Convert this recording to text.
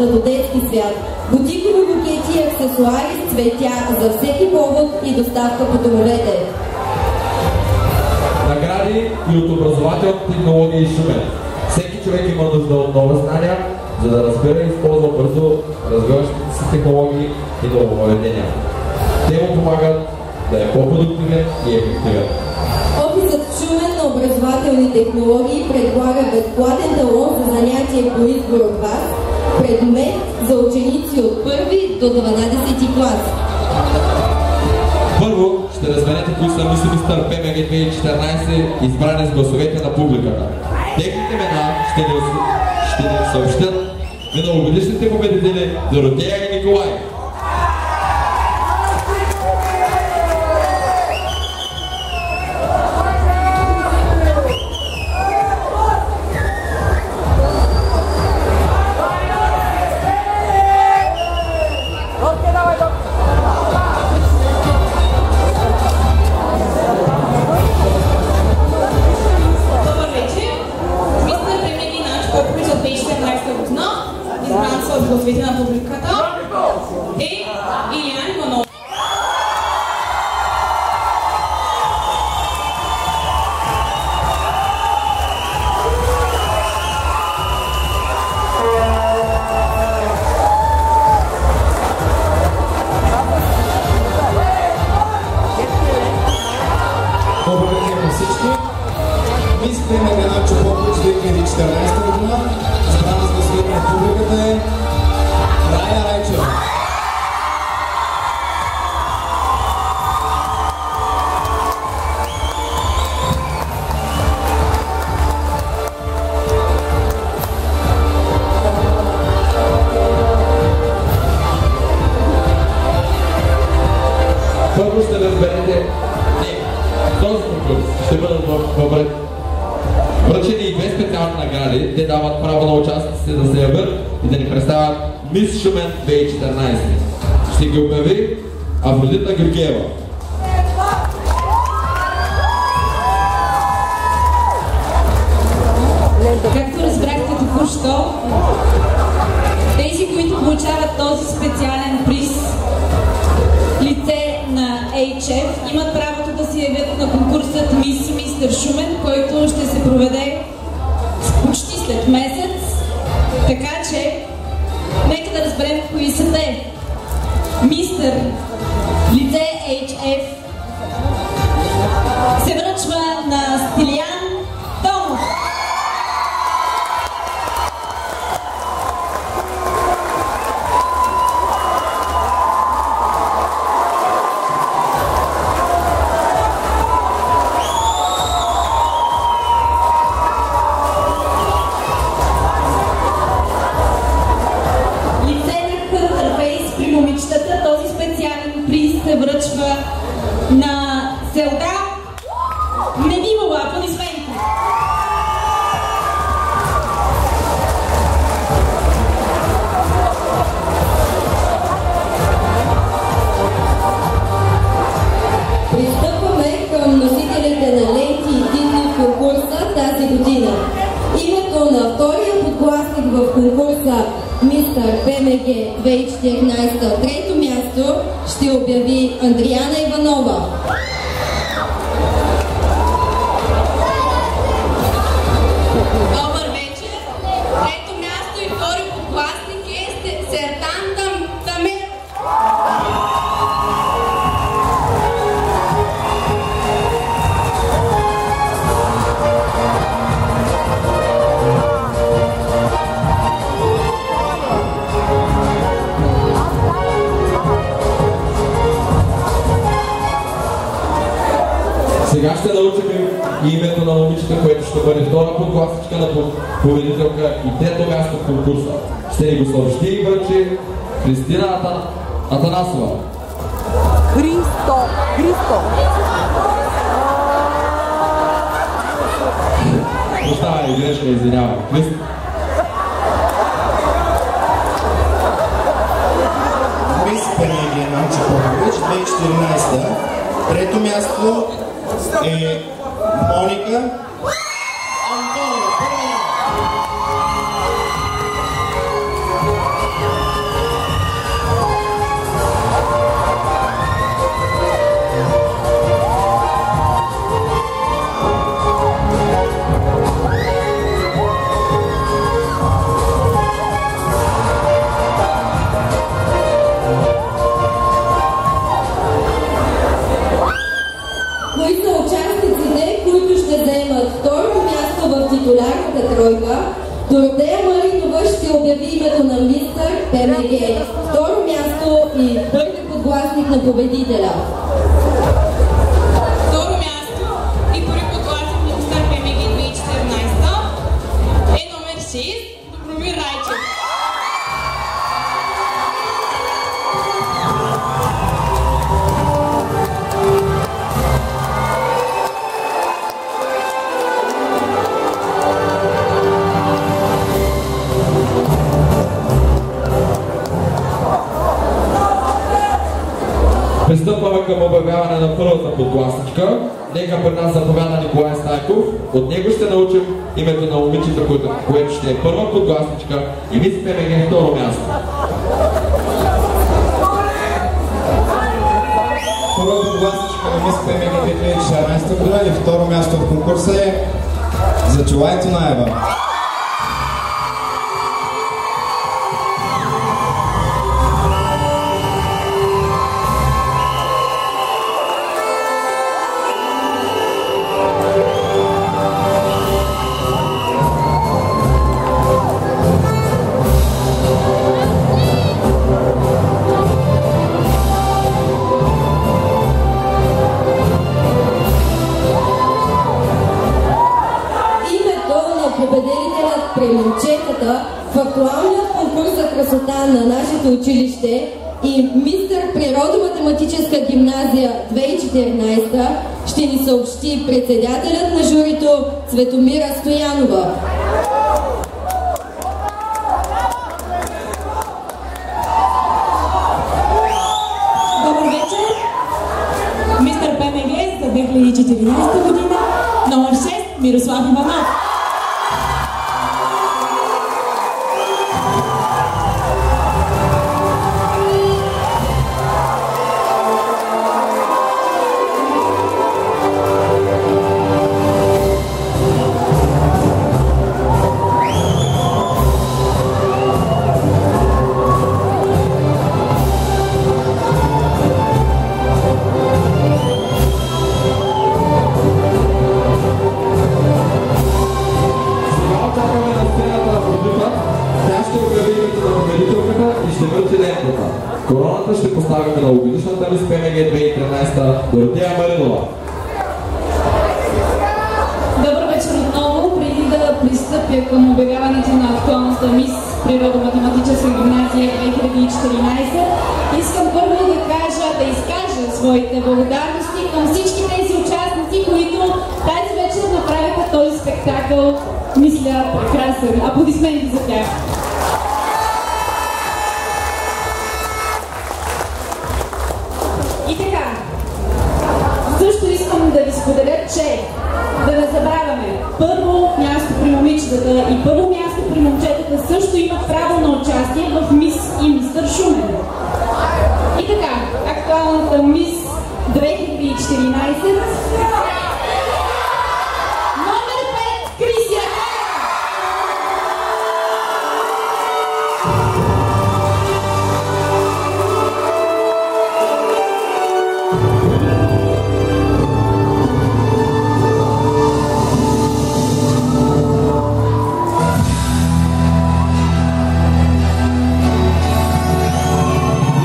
обичата до детски свят, бутикови букети и аксесуари с цветя за всеки повод и доставка по домовете. Награди и от образователните технологии Шумен. Всеки човек има нужда от нова знания, за да разбира и използва бързо развиващите се технологии и нововъведения. Те му помагат да е по-продуктивен и ефективен. Офисът в Шумен на образователни технологии предлага безплатен талон за занятие по избор от вас, предмет за ученици от 1 до 12 клас. Първо ще разберете кои са Мис Мистър ПМГ 2014, избрани с гласовете на публиката. Техните имена ще ни съобщят миналогодишните победители Доротея и Николай. На публиката е Илиян Иванов. Добър вечер на всички. Мис ПМГ Начо Попович 2014 година, избрана с гласовете на публиката е Рая Райчева. Първо ще разберете, този конкурс ще бъдат връчени и две специални награди. Те дават право на участниците да се явят и да ни представят Мис Шумен 2014. Ще ги обяви Афродита Георгиева. Както разбрахте току-що, тези, които получават този специален приз, лице на HF, имат правото да се явят на конкурсът Мис и Мистер Шумен, който ще се проведе почти след месец. Така че, нека да разберем кои са те. Мистер лице HF се връчва на Стилиян Томов. Този специален приз се връчва на Селда Немимова. Аплодисменти! Пристъпваме към носителите на ленти и титли в конкурса тази година. Името на втория подгласник в конкурса Мистър ПМГ 2014 трето място ще обяви Андриана Иванова. Добър вечер! Трето място и втори подгласник е Сертан Тамер. Сега ще научим името на момичета, което ще бъде втора подгласичка на победителка и трето място в конкурса. Ще ни го съобщи и връчи Кристина Атанасова. Христо! Оставай, грешка, извинявай. Мис ПМГ Начо Попович 2014. Трето място е Моника Антонова. първата тройка, Доротея Маринова ще обяви името на мистър ПМГ, второ място и първи подгласник на победителя. Второ място и първи подгласник на мистър ПМГ 2014 е номер 6 Добромир Райчев. Пристъпваме към обявяване на първата подгласничка. Нека при нас заповяда Николай Стайков. От него ще научим името на момичета, което ще е първа подгласничка и мис ПМГ второ място. Първа подгласничка на мис ПМГ 2014 година и второ място в конкурса е Зачулай Тонаева. В актуалния конкурс за красота на нашето училище и мистър Природо-математическа гимназия 2014 ще ни съобщи председателят на журито Цветомира Стоянова. Добър вечер! Мистър ПМГ за 2014 година, номер 6 Мирослав Иванов. Короната ще поставяме на новогодишната мис ПМГ 2013 Доротея Маринова. Добър вечер отново. Преди да пристъпя към обявяването на актуалната мис Природо-математическа гимназия 2014, искам първо да изкажа своите благодарности към всички тези участници, които тази вечер направиха този спектакъл, мисля, прекрасен. Аплодисменти за тях! И така, също искам да ви споделя, че да не забравяме, първо място при момичетата и първо място при момчетата също имат право на участие в мис и мистър Шумен. И така, актуалната мис 2014